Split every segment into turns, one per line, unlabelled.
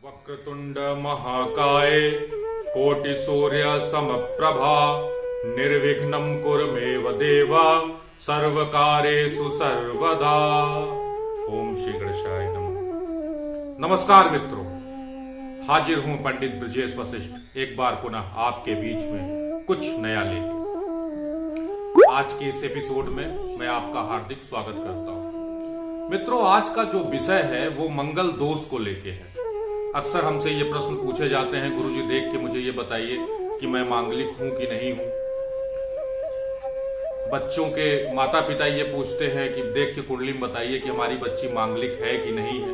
वक्रतुंड महाकाय कोटि सूर्य समप्रभा निर्विघ्नं कुरु मे देव सर्वकारेषु सर्वदा। ओम श्री गणेशाय नमः। नमस्कार मित्रों, हाजिर हूं पंडित ब्रजेश वशिष्ठ एक बार पुनः आपके बीच में कुछ नया लेके। आज के इस एपिसोड में मैं आपका हार्दिक स्वागत करता हूं। मित्रों, आज का जो विषय है वो मंगल दोष को लेके है। अक्सर हमसे ये प्रश्न पूछे जाते हैं, गुरुजी देख के मुझे ये बताइए कि मैं मांगलिक हूं कि नहीं हूं। बच्चों के माता पिता ये पूछते हैं कि देख के कुंडली में बताइए कि हमारी बच्ची मांगलिक है कि नहीं है।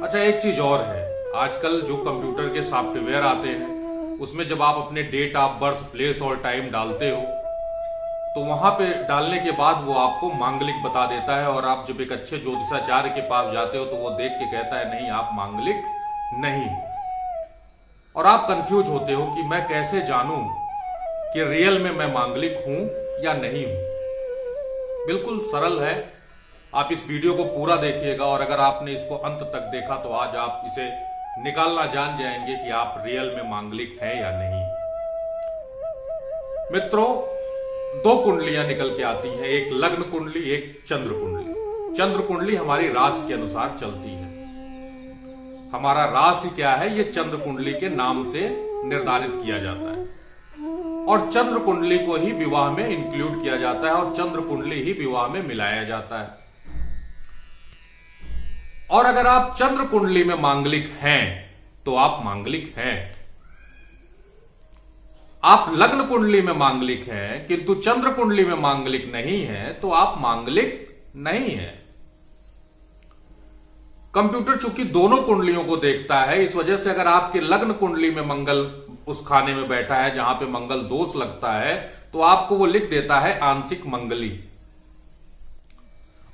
अच्छा, एक चीज और है, आजकल जो कंप्यूटर के सॉफ्टवेयर आते हैं उसमें जब आप अपने डेट ऑफ बर्थ, प्लेस और टाइम डालते हो तो वहां पे डालने के बाद वो आपको मांगलिक बता देता है, और आप जब एक अच्छे ज्योतिषाचार्य के पास जाते हो तो वो देख के कहता है नहीं, आप मांगलिक नहीं। और आप कंफ्यूज होते हो कि मैं कैसे जानूं कि रियल में मैं मांगलिक हूं या नहीं हूं। बिल्कुल सरल है, आप इस वीडियो को पूरा देखिएगा और अगर आपने इसको अंत तक देखा तो आज आप इसे निकालना जान जाएंगे कि आप रियल में मांगलिक हैं या नहीं। मित्रों, दो कुंडलियां निकल के आती हैं, एक लग्न कुंडली, एक चंद्र कुंडली। चंद्र कुंडली हमारी राशि के अनुसार चलती है। हमारा राशि क्या है ये चंद्र कुंडली के नाम से निर्धारित किया जाता है, और चंद्र कुंडली को ही विवाह में इंक्लूड किया जाता है और चंद्र कुंडली ही विवाह में मिलाया जाता है। और अगर आप चंद्र कुंडली में मांगलिक हैं तो आप मांगलिक हैं। आप लग्न कुंडली में मांगलिक हैं किंतु चंद्र कुंडली में मांगलिक नहीं है तो आप मांगलिक नहीं है। कंप्यूटर चूंकि दोनों कुंडलियों को देखता है, इस वजह से अगर आपके लग्न कुंडली में मंगल उस खाने में बैठा है जहां पे मंगल दोष लगता है तो आपको वो लिख देता है आंशिक मंगली,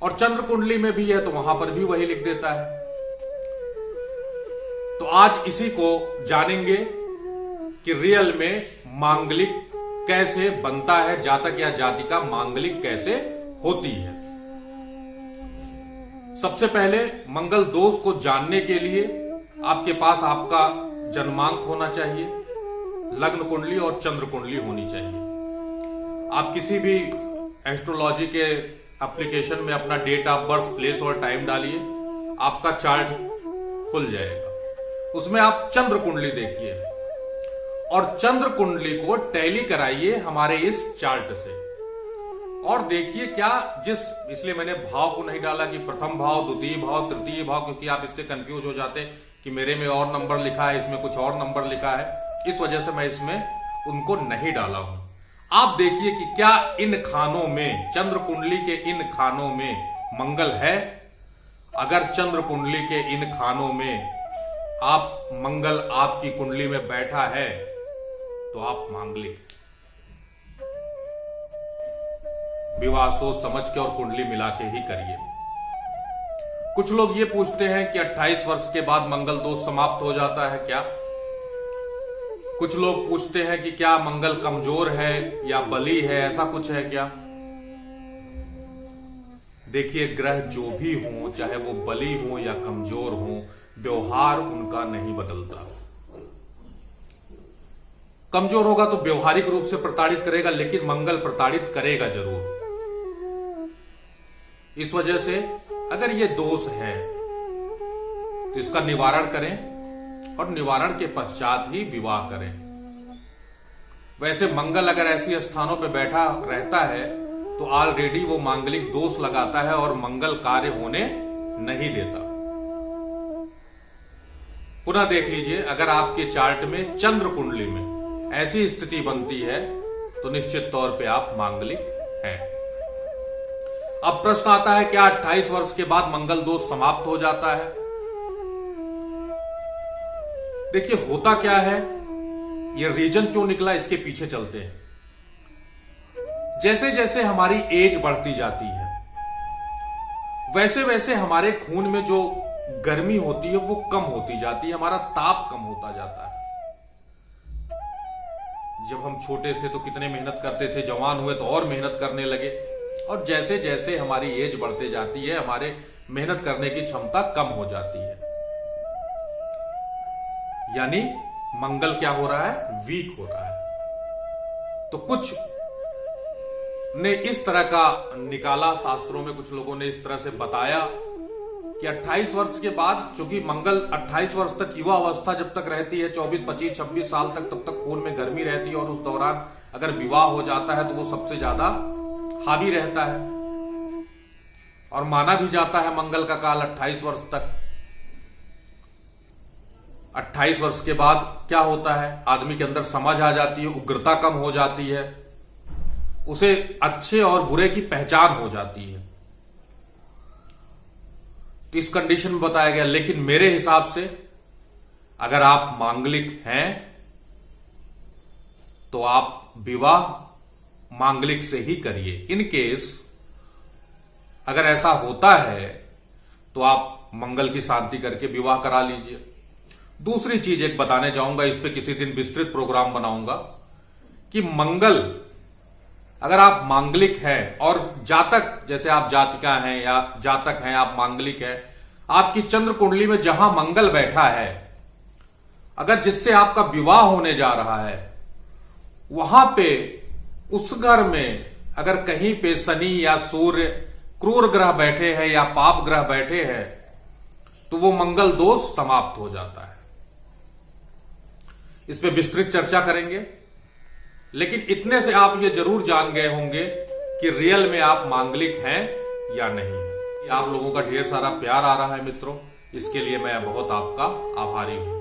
और चंद्र कुंडली में भी है तो वहां पर भी वही लिख देता है। तो आज इसी को जानेंगे कि रियल में मांगलिक कैसे बनता है, जातक या जातिका मांगलिक कैसे होती है। सबसे पहले मंगल दोष को जानने के लिए आपके पास आपका जन्मांक होना चाहिए, लग्न कुंडली और चंद्र कुंडली होनी चाहिए। आप किसी भी एस्ट्रोलॉजी के एप्लीकेशन में अपना डेट ऑफ बर्थ, प्लेस और टाइम डालिए, आपका चार्ट खुल जाएगा। उसमें आप चंद्र कुंडली देखिए और चंद्र कुंडली को टैली कराइए हमारे इस चार्ट से, और देखिए क्या इसलिए मैंने भाव को नहीं डाला कि प्रथम भाव, द्वितीय भाव, तृतीय भाव, क्योंकि आप इससे कंफ्यूज हो जाते कि मेरे में और नंबर लिखा है, इसमें कुछ और नंबर लिखा है, इस वजह से मैं इसमें उनको नहीं डाला हूं। आप देखिए कि क्या इन खानों में, चंद्र कुंडली के इन खानों में मंगल है। अगर चंद्र कुंडली के इन खानों में आप मंगल आपकी कुंडली में बैठा है तो आप मांगलिक। विवाह सोच समझ के और कुंडली मिला के ही करिए। कुछ लोग ये पूछते हैं कि 28 वर्ष के बाद मंगल दोष समाप्त हो जाता है क्या। कुछ लोग पूछते हैं कि क्या मंगल कमजोर है या बली है, ऐसा कुछ है क्या। देखिए, ग्रह जो भी हो, चाहे वो बली हो या कमजोर हो, व्यवहार उनका नहीं बदलता। कमजोर होगा तो व्यवहारिक रूप से प्रताड़ित करेगा, लेकिन मंगल प्रताड़ित करेगा जरूर। इस वजह से अगर ये दोष है तो इसका निवारण करें और निवारण के पश्चात ही विवाह करें। वैसे मंगल अगर ऐसे स्थानों पर बैठा रहता है तो ऑलरेडी वो मांगलिक दोष लगाता है और मंगल कार्य होने नहीं देता। पुनः देख लीजिए, अगर आपके चार्ट में चंद्र कुंडली में ऐसी स्थिति बनती है तो निश्चित तौर पे आप मांगलिक हैं। अब प्रश्न आता है, क्या 28 वर्ष के बाद मंगल दोष समाप्त हो जाता है। देखिए, होता क्या है, ये रीजन क्यों निकला, इसके पीछे चलते हैं। जैसे जैसे हमारी एज बढ़ती जाती है वैसे वैसे हमारे खून में जो गर्मी होती है वो कम होती जाती है, हमारा ताप कम होता जाता है। जब हम छोटे थे तो कितने मेहनत करते थे, जवान हुए तो और मेहनत करने लगे, और जैसे जैसे हमारी एज बढ़ते जाती है हमारे मेहनत करने की क्षमता कम हो जाती है। यानी मंगल क्या हो रहा है, वीक हो रहा है। तो कुछ ने इस तरह का निकाला, शास्त्रों में कुछ लोगों ने इस तरह से बताया कि 28 वर्ष के बाद, चूंकि मंगल 28 वर्ष तक युवा अवस्था जब तक रहती है, 24, 25, 26 साल तक, तब तक खून में गर्मी रहती है और उस दौरान अगर विवाह हो जाता है तो वो सबसे ज्यादा हावी रहता है और माना भी जाता है मंगल का काल 28 वर्ष तक। 28 वर्ष के बाद क्या होता है, आदमी के अंदर समझ आ जाती है, उग्रता कम हो जाती है, उसे अच्छे और बुरे की पहचान हो जाती है। तो इस कंडीशन में बताया गया। लेकिन मेरे हिसाब से अगर आप मांगलिक हैं तो आप विवाह मांगलिक से ही करिए। इन केस अगर ऐसा होता है तो आप मंगल की शांति करके विवाह करा लीजिए। दूसरी चीज एक बताने जाऊंगा, इस पे किसी दिन विस्तृत प्रोग्राम बनाऊंगा कि मंगल, अगर आप मांगलिक हैं और जातक, जैसे आप जातिका हैं या जातक हैं, आप मांगलिक हैं, आपकी चंद्र कुंडली में जहां मंगल बैठा है, अगर जिससे आपका विवाह होने जा रहा है, वहां पे उस घर में अगर कहीं पे शनि या सूर्य क्रूर ग्रह बैठे हैं या पाप ग्रह बैठे हैं तो वो मंगल दोष समाप्त हो जाता है। इस पे विस्तृत चर्चा करेंगे। लेकिन इतने से आप ये जरूर जान गए होंगे कि रियल में आप मांगलिक हैं या नहीं। आप लोगों का ढेर सारा प्यार आ रहा है मित्रों, इसके लिए मैं बहुत आपका आभारी हूं।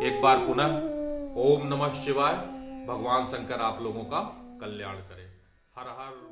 एक बार पुनः ओम नमः शिवाय। भगवान शंकर आप लोगों का कल्याण करे। हर हर